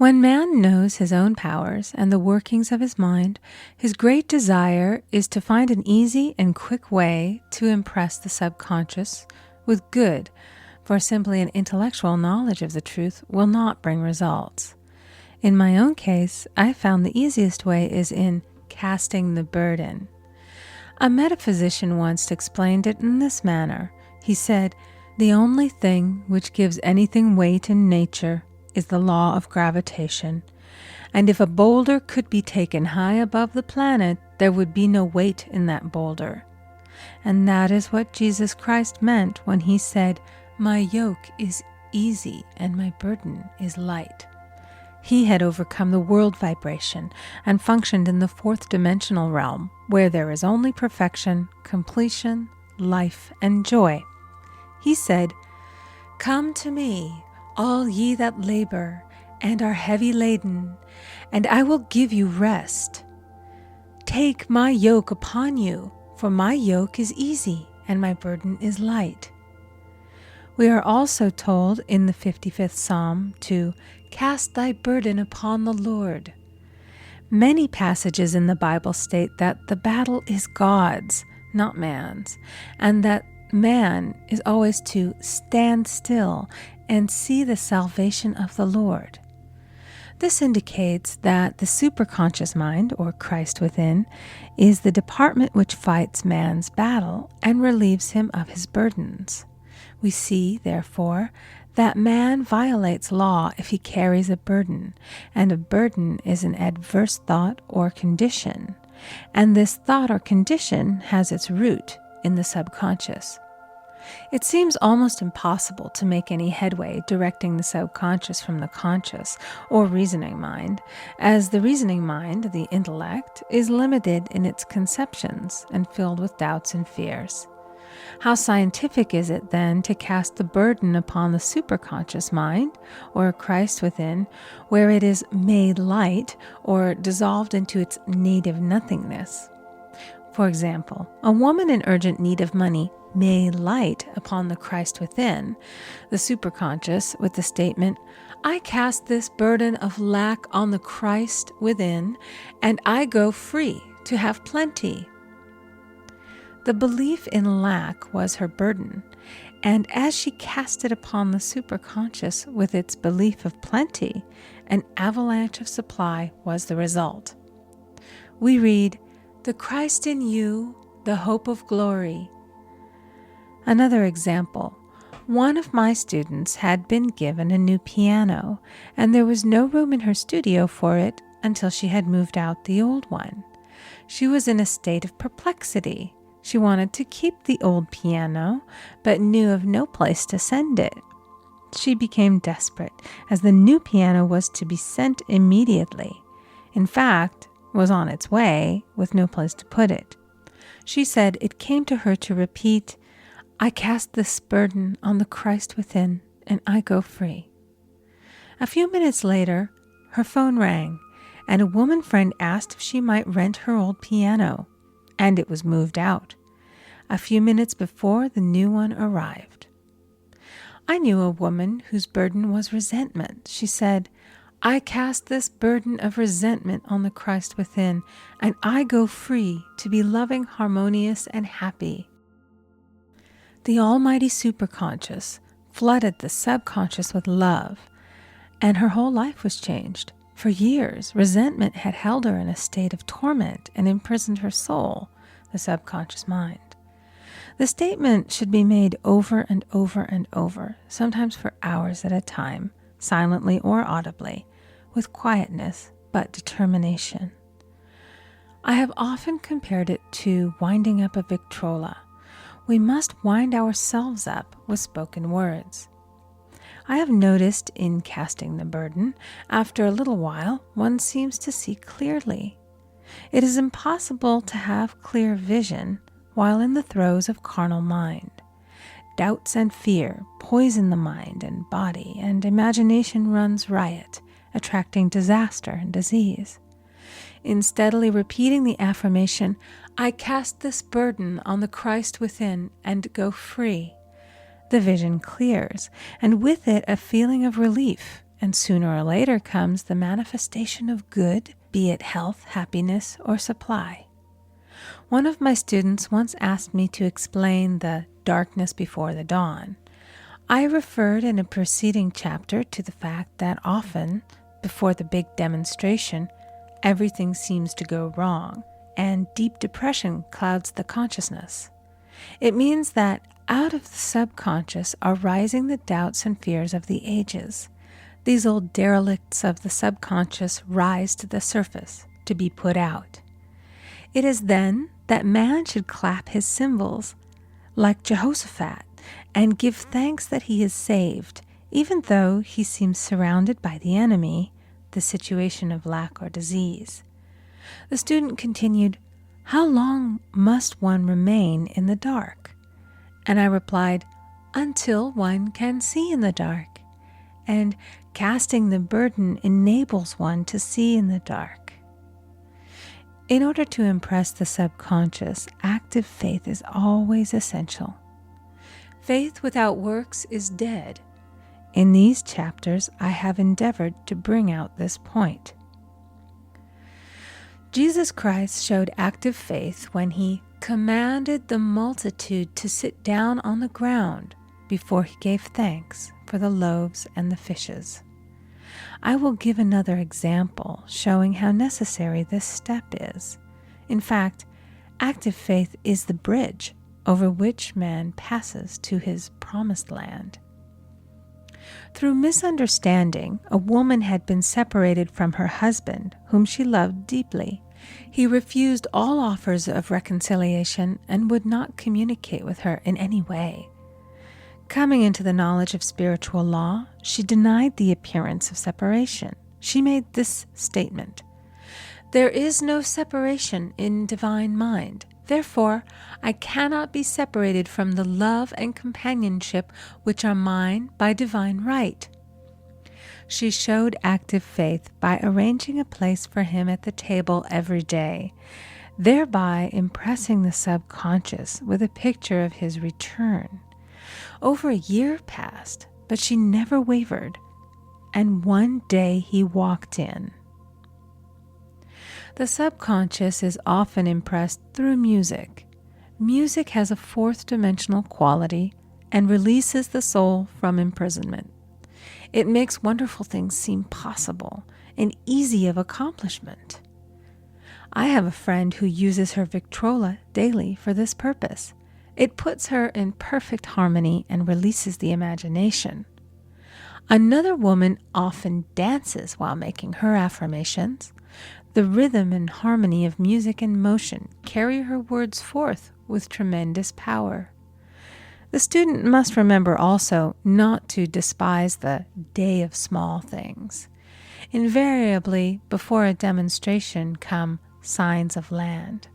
When man knows his own powers and the workings of his mind, his great desire is to find an easy and quick way to impress the subconscious with good, for simply an intellectual knowledge of the truth will not bring results. In my own case, I found the easiest way is in casting the burden. A metaphysician once explained it in this manner. He said, "The only thing which gives anything weight in nature is the law of gravitation, and if a boulder could be taken high above the planet, there would be no weight in that boulder." And that is what Jesus Christ meant when he said, "My yoke is easy and my burden is light." He had overcome the world vibration and functioned in the fourth dimensional realm, where there is only perfection, completion, life, and joy. He said, "Come to me, all ye that labor and are heavy laden, and I will give you rest. Take my yoke upon you, for my yoke is easy and my burden is light." We are also told in the 55th Psalm to cast thy burden upon the Lord. Many passages in the Bible state that the battle is God's, not man's, and that man is always to stand still and see the salvation of the Lord. This indicates that the superconscious mind, or Christ within, is the department which fights man's battle and relieves him of his burdens. We see, therefore, that man violates law if he carries a burden, and a burden is an adverse thought or condition, and this thought or condition has its root in the subconscious. It seems almost impossible to make any headway directing the subconscious from the conscious or reasoning mind, as the reasoning mind, the intellect, is limited in its conceptions and filled with doubts and fears. How scientific is it then to cast the burden upon the superconscious mind, or Christ within, where it is made light or dissolved into its native nothingness? For example, a woman in urgent need of money may light upon the Christ within, the superconscious, with the statement, "I cast this burden of lack on the Christ within, and I go free to have plenty." The belief in lack was her burden, and as she cast it upon the superconscious with its belief of plenty, an avalanche of supply was the result. We read, "The Christ in you, the hope of glory." Another example. One of my students had been given a new piano, and there was no room in her studio for it until she had moved out the old one. She was in a state of perplexity. She wanted to keep the old piano, but knew of no place to send it. She became desperate, as the new piano was to be sent immediately. In fact, was on its way, with no place to put it. She said it came to her to repeat, "I cast this burden on the Christ within, and I go free." A few minutes later, her phone rang, and a woman friend asked if she might rent her old piano, and it was moved out a few minutes before the new one arrived. I knew a woman whose burden was resentment. She said, "I cast this burden of resentment on the Christ within, and I go free to be loving, harmonious, and happy." The almighty superconscious flooded the subconscious with love, and her whole life was changed. For years, resentment had held her in a state of torment and imprisoned her soul, the subconscious mind. The statement should be made over and over and over, sometimes for hours at a time, silently or audibly, with quietness but determination. I have often compared it to winding up a Victrola. We must wind ourselves up with spoken words. I have noticed in casting the burden, after a little while, one seems to see clearly. It is impossible to have clear vision while in the throes of carnal mind. Doubts and fear poison the mind and body, and imagination runs riot, attracting disaster and disease. In steadily repeating the affirmation, "I cast this burden on the Christ within and go free," the vision clears, and with it a feeling of relief and sooner or later comes the manifestation of good, be it health, happiness, or supply. One of my students once asked me to explain the darkness before the dawn. I referred in a preceding chapter to the fact that often, before the big demonstration, everything seems to go wrong, and deep depression clouds the consciousness. It means that out of the subconscious are rising the doubts and fears of the ages. These old derelicts of the subconscious rise to the surface to be put out. It is then that man should clap his cymbals, like Jehoshaphat, and give thanks that he is saved, even though he seems surrounded by the enemy, the situation of lack or disease. The student continued, "How long must one remain in the dark?" And I replied, "Until one can see in the dark. And casting the burden enables one to see in the dark." In order to impress the subconscious, active faith is always essential. Faith without works is dead. In these chapters, I have endeavored to bring out this point. Jesus Christ showed active faith when he commanded the multitude to sit down on the ground before he gave thanks for the loaves and the fishes. I will give another example showing how necessary this step is. In fact, active faith is the bridge over which man passes to his promised land. Through misunderstanding, a woman had been separated from her husband, whom she loved deeply. He refused all offers of reconciliation and would not communicate with her in any way. Coming into the knowledge of spiritual law, she denied the appearance of separation. She made this statement: "There is no separation in divine mind. Therefore, I cannot be separated from the love and companionship which are mine by divine right." She showed active faith by arranging a place for him at the table every day, thereby impressing the subconscious with a picture of his return. Over a year passed, but she never wavered, and one day he walked in. The subconscious is often impressed through music. Music has a fourth dimensional quality and releases the soul from imprisonment. It makes wonderful things seem possible and easy of accomplishment. I have a friend who uses her Victrola daily for this purpose. It puts her in perfect harmony and releases the imagination. Another woman often dances while making her affirmations. The rhythm and harmony of music and motion carry her words forth with tremendous power. The student must remember also not to despise the day of small things. Invariably, before a demonstration come signs of land.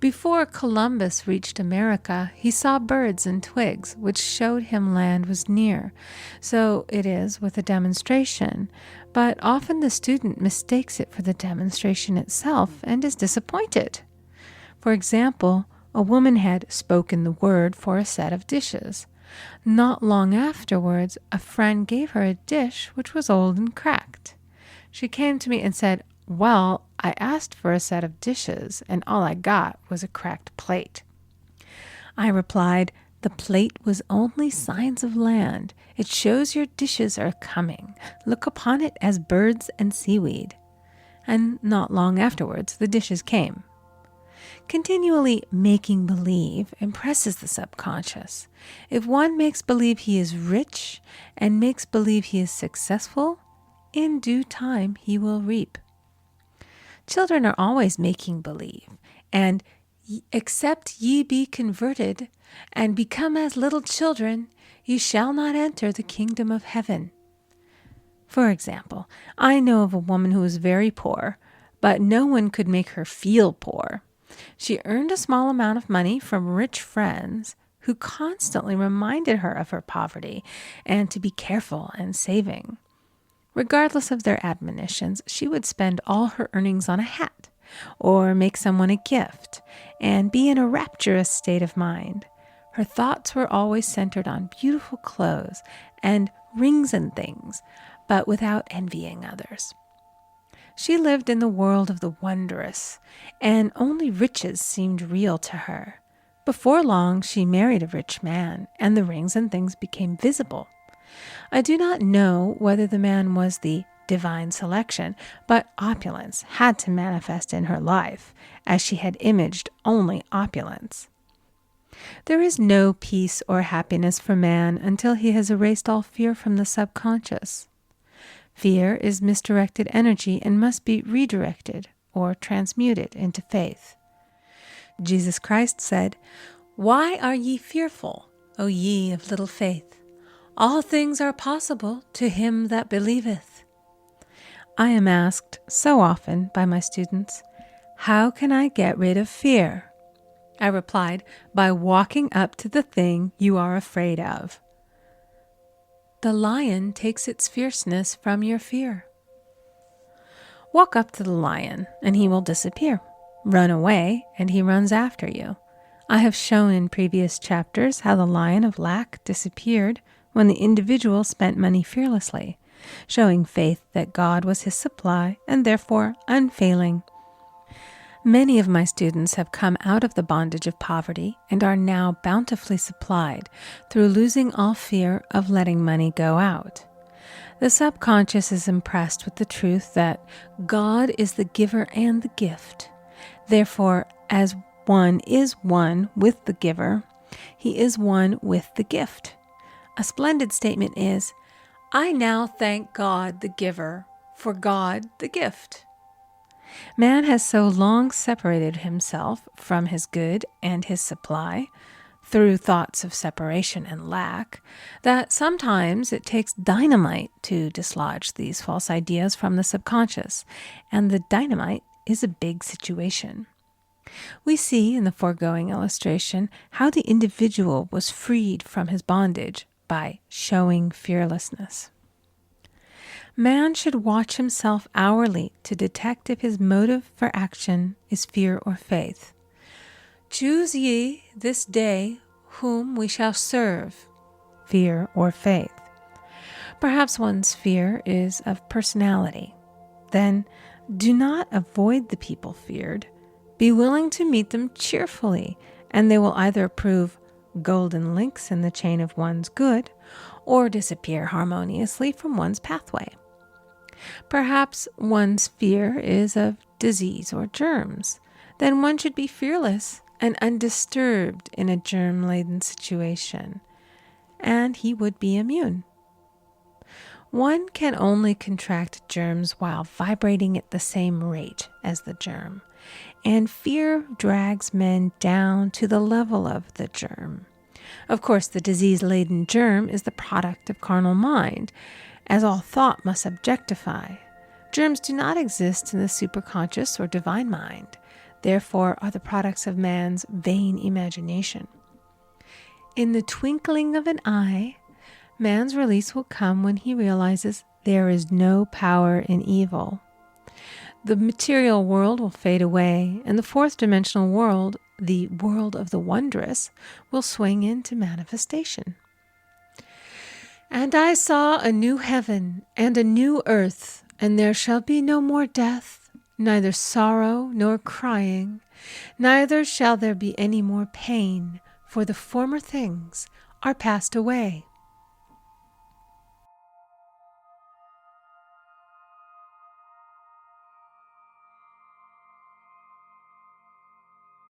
Before Columbus reached America, he saw birds and twigs, which showed him land was near. So it is with a demonstration, but often the student mistakes it for the demonstration itself and is disappointed. For example, a woman had spoken the word for a set of dishes. Not long afterwards, a friend gave her a dish which was old and cracked. She came to me and said, "Well, I asked for a set of dishes, and all I got was a cracked plate." I replied, "The plate was only signs of land. It shows your dishes are coming. Look upon it as birds and seaweed." And not long afterwards, the dishes came. Continually making believe impresses the subconscious. If one makes believe he is rich and makes believe he is successful, in due time he will reap. Children are always making believe, and "Except ye be converted and become as little children, ye shall not enter the kingdom of heaven." For example, I know of a woman who was very poor, but no one could make her feel poor. She earned a small amount of money from rich friends who constantly reminded her of her poverty and to be careful and saving. Regardless of their admonitions, she would spend all her earnings on a hat or make someone a gift and be in a rapturous state of mind. Her thoughts were always centered on beautiful clothes and rings and things, but without envying others. She lived in the world of the wondrous, and only riches seemed real to her. Before long, she married a rich man, and the rings and things became visible. I do not know whether the man was the divine selection, but opulence had to manifest in her life, as she had imaged only opulence. There is no peace or happiness for man until he has erased all fear from the subconscious. Fear is misdirected energy and must be redirected or transmuted into faith. Jesus Christ said, "Why are ye fearful, O ye of little faith? All things are possible to him that believeth." I am asked so often by my students, "How can I get rid of fear?" I replied, "By walking up to the thing you are afraid of." The lion takes its fierceness from your fear. Walk up to the lion, and he will disappear. Run away, and he runs after you. I have shown in previous chapters how the lion of lack disappeared when the individual spent money fearlessly, showing faith that God was his supply and therefore unfailing. Many of my students have come out of the bondage of poverty and are now bountifully supplied through losing all fear of letting money go out. The subconscious is impressed with the truth that God is the giver and the gift. Therefore, as one is one with the giver, he is one with the gift. A splendid statement is, "I now thank God the giver for God the gift." Man has so long separated himself from his good and his supply through thoughts of separation and lack that sometimes it takes dynamite to dislodge these false ideas from the subconscious, and the dynamite is a big situation. We see in the foregoing illustration how the individual was freed from his bondage by showing fearlessness. Man should watch himself hourly to detect if his motive for action is fear or faith. "Choose ye this day whom we shall serve," fear or faith. Perhaps one's fear is of personality. Then do not avoid the people feared. Be willing to meet them cheerfully, and they will either prove golden links in the chain of one's good or disappear harmoniously from one's pathway. Perhaps one's fear is of disease or germs. Then one should be fearless and undisturbed in a germ-laden situation, and he would be immune. One can only contract germs while vibrating at the same rate as the germ, and fear drags men down to the level of the germ. Of course, the disease-laden germ is the product of carnal mind, as all thought must objectify. Germs do not exist in the superconscious or divine mind, therefore are the products of man's vain imagination. In the twinkling of an eye, man's release will come when he realizes there is no power in evil. The material world will fade away, and the fourth dimensional world, the world of the wondrous, will swing into manifestation. "And I saw a new heaven and a new earth, and there shall be no more death, neither sorrow nor crying, neither shall there be any more pain, for the former things are passed away."